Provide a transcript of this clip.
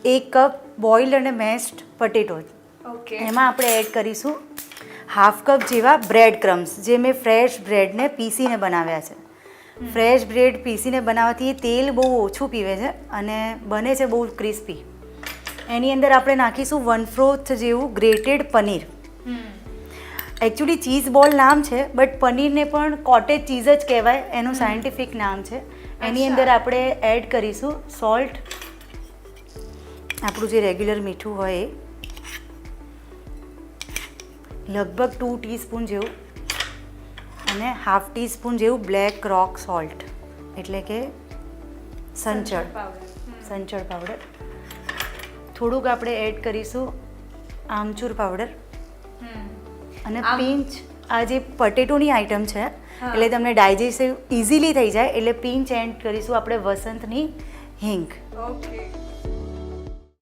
1 cup boiled અને messed potato. Okay. એમાં આપણે એડ કરીશું 1/2 કપ જેવા બ્રેડ ક્રમ્સ, જે મેં ફ્રેશ બ્રેડને પીસીને બનાવ્યા છે. ફ્રેશ બ્રેડ પીસીને બનાવવાથી તેલ બહુ ઓછું પીવે છે અને બને છે બહુ ક્રિસ્પી. એની અંદર આપણે નાખીશું 1/4 જેવું ગ્રેટેડ પનીર. એકચ્યુઅલી ચીઝ બોલ નામ છે, બટ પનીરને પણ કોટેજ ચીઝ જ કહેવાય, એનું સાયન્ટિફિક નામ છે. એની અંદર આપણે એડ કરીશું સોલ્ટ, આપણું જે રેગ્યુલર મીઠું હોય એ, લગભગ 2 ટીસ્પૂન જેવું, અને 1/2 ટીસ્પૂન જેવું બ્લેક રોક સોલ્ટ, એટલે કે સંચળ પાવડર. થોડુંક આપણે એડ કરીશું આમચૂર પાવડર, અને પિંચ, આ જે પટેટોની આઈટમ છે એટલે તમને ડાયજેસ્ટિવ ઇઝીલી થઈ જાય એટલે પિંચ એડ કરીશું આપણે વસંતની હિંગ. ઓકે.